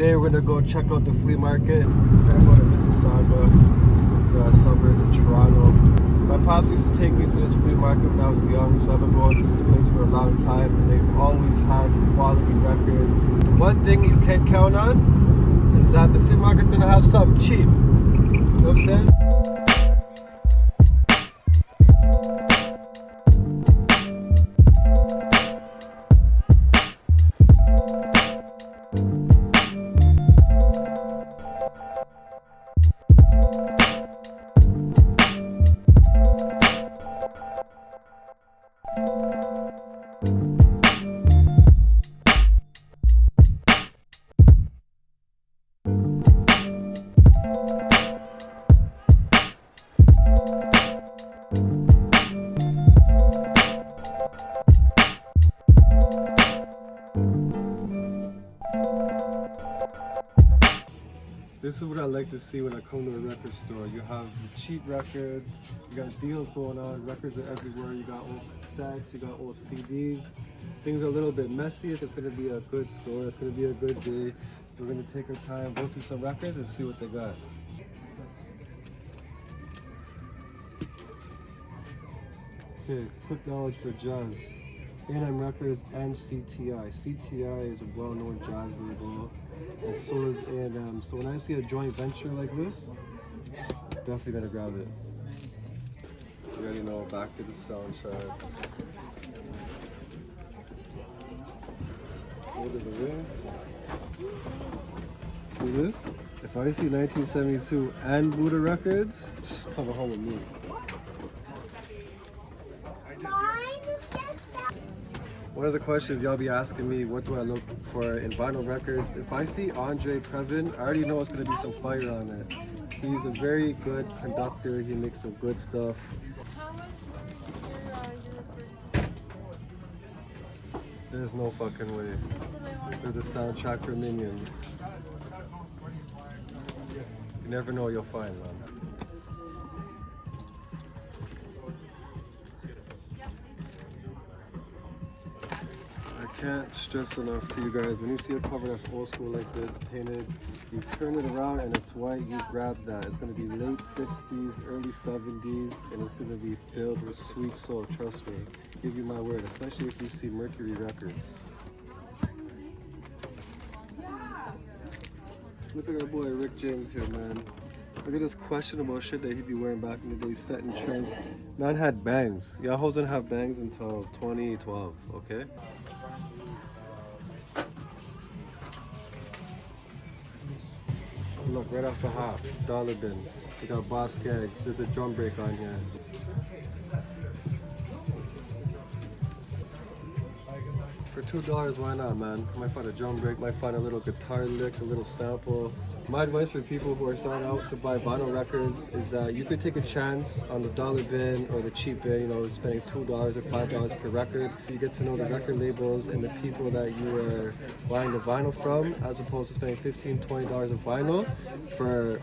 Today we're gonna go check out the flea market. We're gonna go to Mississauga. It's suburbs of Toronto. My pops used to take me to this flea market when I was young, so I've been going to this place for a long time, and they've always had quality records. One thing you can't count on is that the flea market's gonna have something cheap. You know what I'm saying? This is what I like to see when I come to a record store. You have the cheap records, you got deals going on, records are everywhere, you got old cassettes, you got old CDs. Things are a little bit messy. It's going to be a good store, it's going to be a good day. We're going to take our time, go through some records and see what they got. Okay, quick knowledge for jazz. A&M Records and CTI. CTI is a well-known jazz label, and so is A&M. So when I see a joint venture like this, definitely gonna grab it. You already know, back to the soundtracks. What are the rings? See this? If I see 1972 and Buddha Records, come home with me. One of the questions y'all be asking me, what do I look for in vinyl records? If I see Andre Previn, I already know it's going to be some fire on it. He's a very good conductor, he makes some good stuff. There's no fucking way. There's a soundtrack for Minions. You never know what you'll find, man. Can't stress enough to you guys, when you see a cover that's old school like this, painted, you turn it around and it's white, you grab that. It's going to be late 60s, early 70s, and it's going to be filled with sweet soul, trust me. Give you my word, especially if you see Mercury Records. Look at our boy Rick James here, man. Look at this questionable shit that he'd be wearing back in the day, setting trends. Man had bangs. Y'all hoes didn't have bangs until 2012, okay? Look, right off the hop, dollar bin. We got Boss Skaggs. There's a drum break on here. For $2, why not, man? Might find a drum break, might find a little guitar lick, a little sample. My advice for people who are starting out to buy vinyl records is that you could take a chance on the dollar bin or the cheap bin, you know, spending $2 or $5 per record. You get to know the record labels and the people that you are buying the vinyl from, as opposed to spending $15, $20 of vinyl for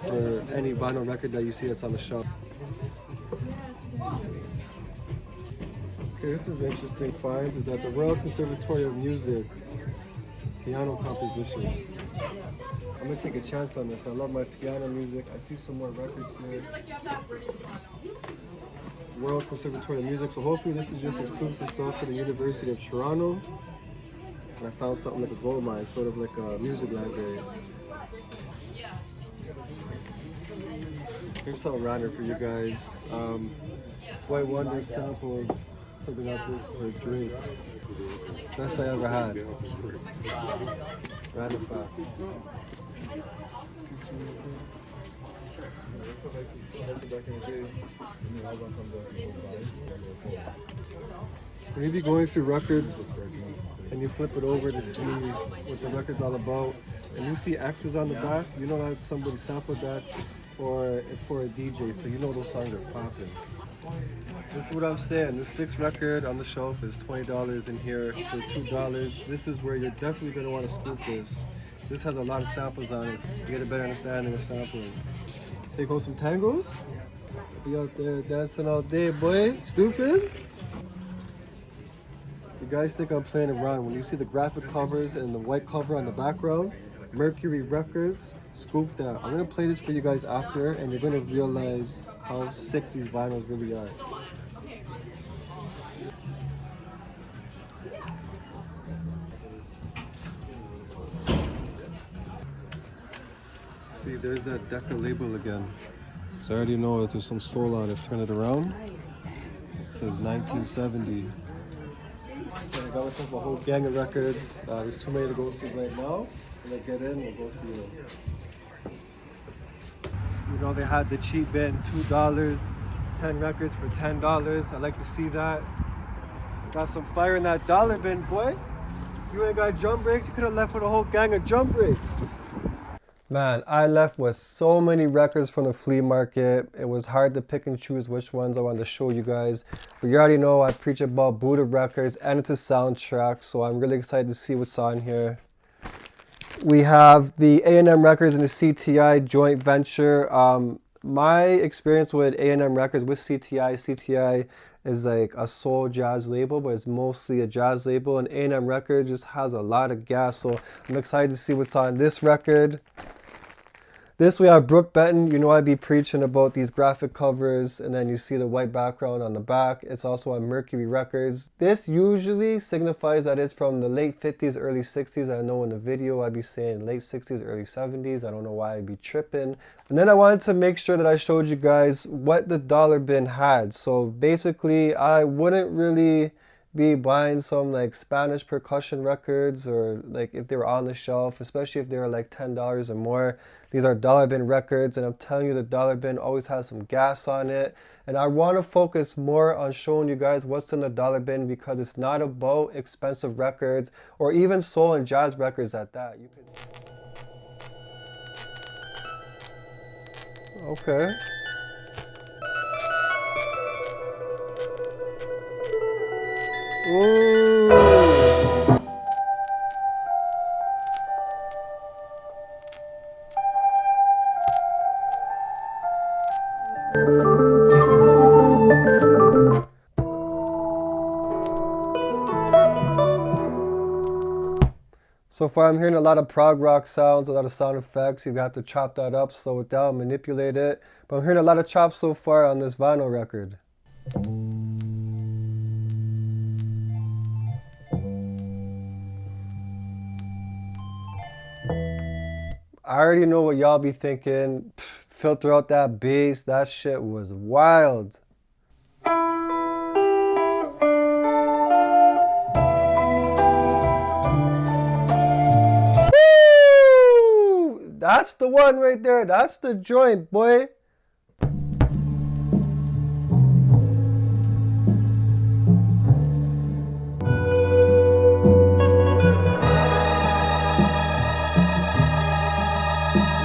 any vinyl record that you see that's on the shelf. Okay, this is interesting finds, is that the Royal Conservatory of Music piano compositions. I'm gonna take a chance on this. I love my piano music. I see some more records here. World Conservatory of Music. So hopefully this is just exclusive stuff for the University of Toronto. And I found something like a gold mine, sort of like a music library. Here's something random for you guys. White Wonder sampled something like this for a drink. Best I ever had. Random fact. When you be going through records and you flip it over to see what the record's all about, and you see X's on the back, you know that somebody sampled that, or it's for a DJ, so you know those songs are popping. This is what I'm saying. This fixed record on the shelf is $20 in here for $2. This is where you're definitely going to want to scoop this. This has a lot of samples on it. You get a better understanding of sampling. Take home some tangos. Be out there dancing all day, boy. Stupid. You guys think I'm playing around. When you see the graphic covers and the white cover on the background, Mercury Records. Scoop that. I'm gonna play this for you guys after, and you're gonna realize how sick these vinyls really are. See, there's that Decca label again. So I already know that there's some soul on it. Turn it around. It says 1970. And I got myself a whole gang of records. There's too many to go through right now. When I get in, we'll go through them. You know, they had the cheap bin, $2, 10 records for $10. I like to see that. Got some fire in that dollar bin, boy. You ain't got jump brakes, you could have left with a whole gang of jump brakes. Man, I left with so many records from the flea market. It was hard to pick and choose which ones I wanted to show you guys. But you already know I preach about Buddha records and it's a soundtrack, so I'm really excited to see what's on here. We have the A&M Records and the CTI joint venture. My experience with A&M Records with CTI is like a soul jazz label, but it's mostly a jazz label, and A&M Records just has a lot of gas, so I'm excited to see what's on this record. This we have Brooke Benton. You know I be preaching about these graphic covers, and then you see the white background on the back. It's also on Mercury Records. This usually signifies that it's from the late 50s, early 60s. I know in the video I'd be saying late 60s, early 70s. I don't know why I'd be tripping. And then I wanted to make sure that I showed you guys what the dollar bin had. So basically I wouldn't really be buying some like Spanish percussion records, or like if they were on the shelf, especially if they were like $10 or more. These are dollar bin records, and I'm telling you, the dollar bin always has some gas on it. And I want to focus more on showing you guys what's in the dollar bin, because it's not about expensive records or even soul and jazz records at that. Okay. Ooh. So far I'm hearing a lot of prog rock sounds, a lot of sound effects. You have to chop that up, slow it down, manipulate it. But I'm hearing a lot of chops so far on this vinyl record. I already know what y'all be thinking. Filter out that bass, that shit was wild. That's the one right there. That's the joint, boy.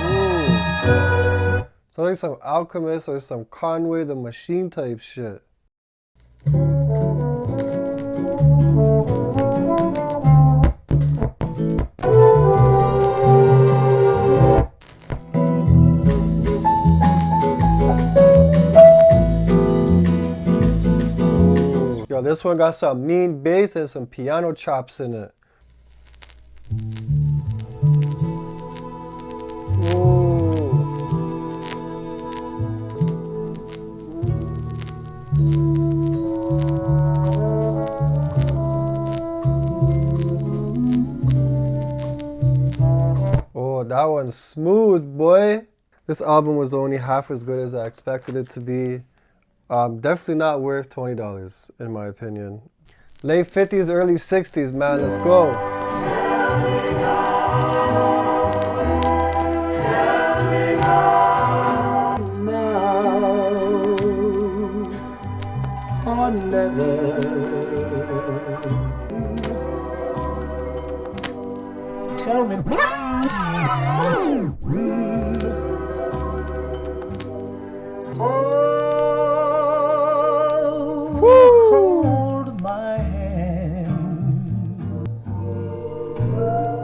Ooh. So like some Alchemist or some Conway the Machine type shit. Yo, this one got some mean bass and some piano chops in it. Oh, that one's smooth, boy. This album was only half as good as I expected it to be. Definitely not worth $20 in my opinion. Late 50s, early 60s, man, let's go. Now or never. Tell me. Hold my hand.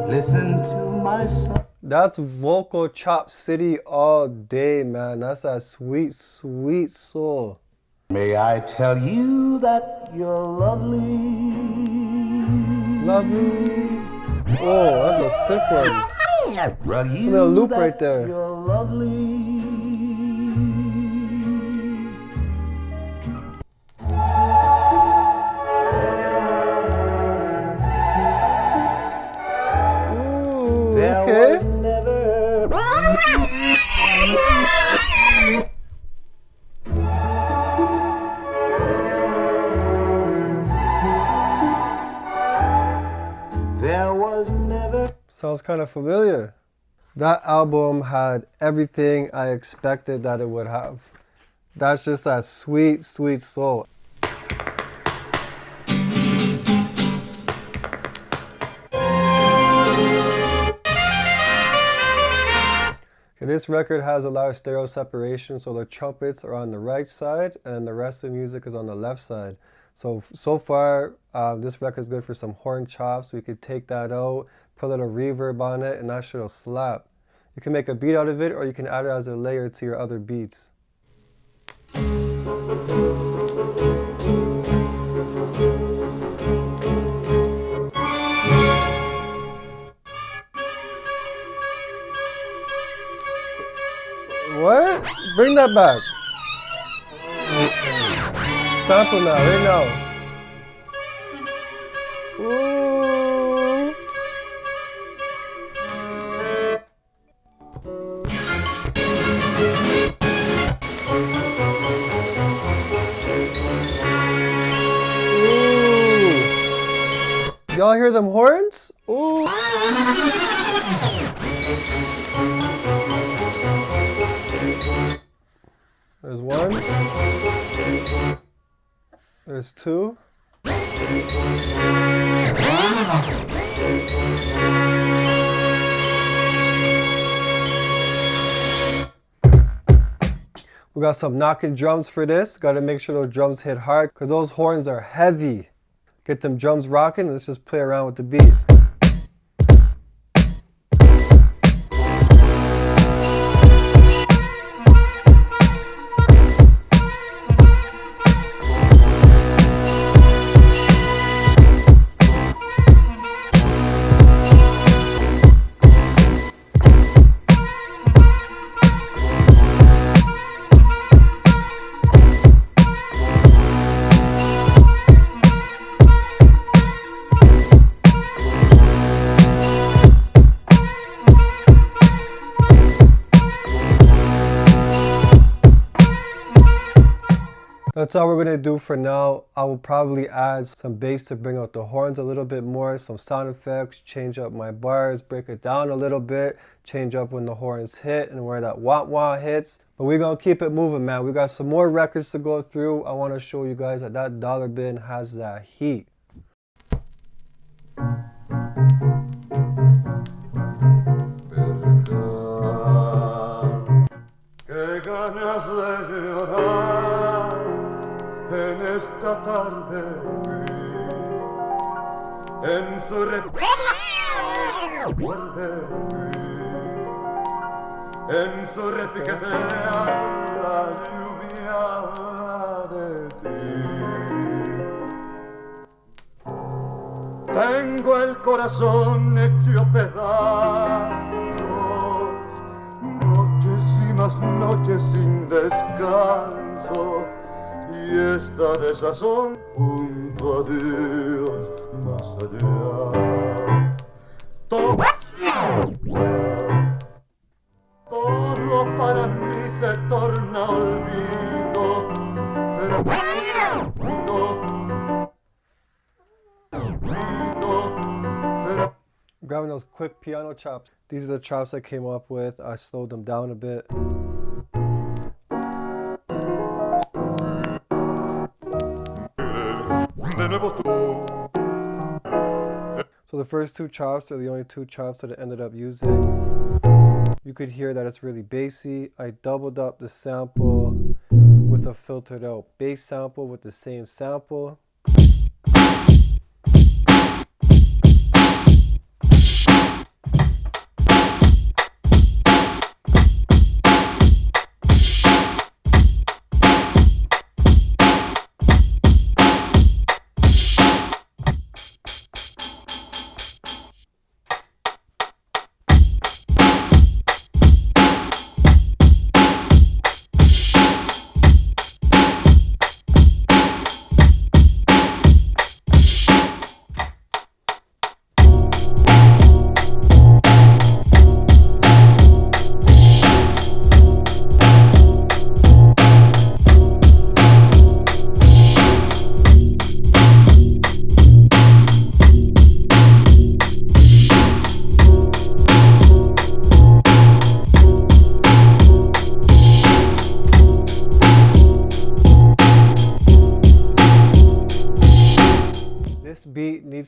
Listen to my song. That's vocal chop city all day, man. That's that sweet, sweet soul. May I tell you that you're lovely. Lovely. Oh, that's a sick one. little loop right there. You're lovely. Ooh, There okay. was never There was never Sounds kind of familiar. That album had everything I expected that it would have. That's just that sweet, sweet soul. Okay, this record has a lot of stereo separation, so the trumpets are on the right side and the rest of the music is on the left side. So far, this record is good for some horn chops. We could take that out, put a little reverb on it, and that shit will slap. You can make a beat out of it, or you can add it as a layer to your other beats. What? Bring that back. Sample now, right now. Ooh. Ooh. Y'all hear them horns? Ooh. There's one. There's two. We got some knocking drums for this. Got to make sure those drums hit hard because those horns are heavy. Get them drums rocking. Let's just play around with the beat. That's all we're gonna do for now. I will probably add some bass to bring out the horns a little bit more, some sound effects, change up my bars, break it down a little bit, change up when the horns hit and where that wah-wah hits. But we're gonna keep it moving, man. We got some more records to go through. I wanna show you guys that that dollar bin has that heat. Qué ganas de llorar en esta tarde en su repiquetea la lluvia de ti. Tengo el corazón hecho pedazos, noches y más noches sin descanso, y esta desazón junto a Dios más allá. Todo para mí se torna olvido, Grabbing those quick piano chops. These are the chops I came up with. I slowed them down a bit. So the first two chops are the only two chops that I ended up using. You could hear that it's really bassy. I doubled up the sample with a filtered out bass sample with the same sample.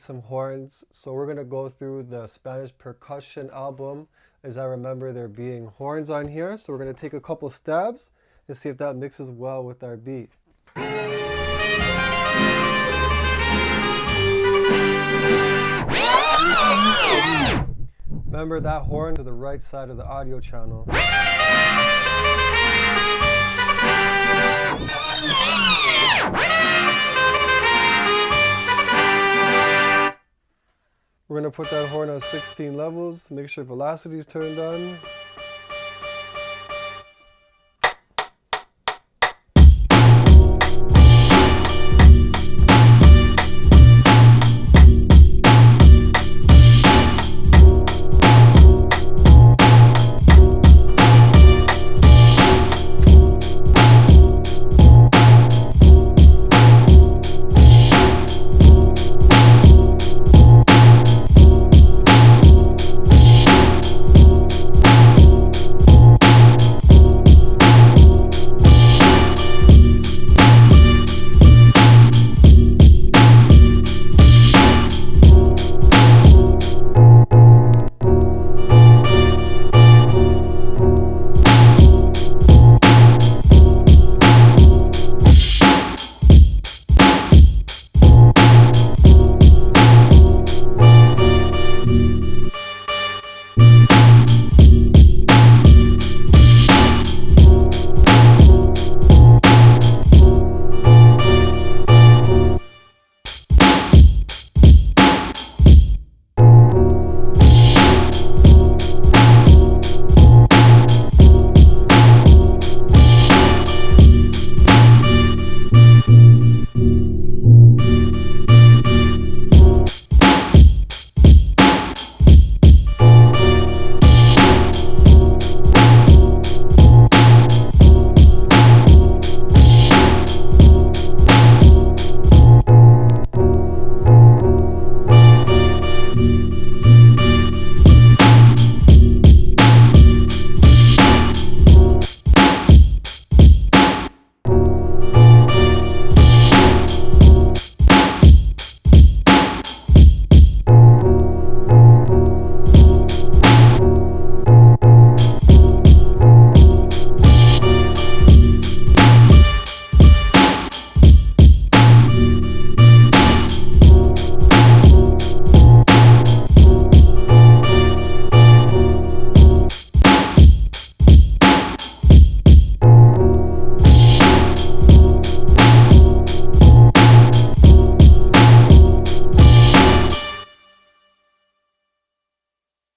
some horns. So we're gonna go through the Spanish percussion album. As I remember there being horns on here. So we're gonna take a couple stabs and see if that mixes well with our beat. Remember that horn to the right side of the audio channel. We're going to put that horn on 16 levels, make sure velocity is turned on.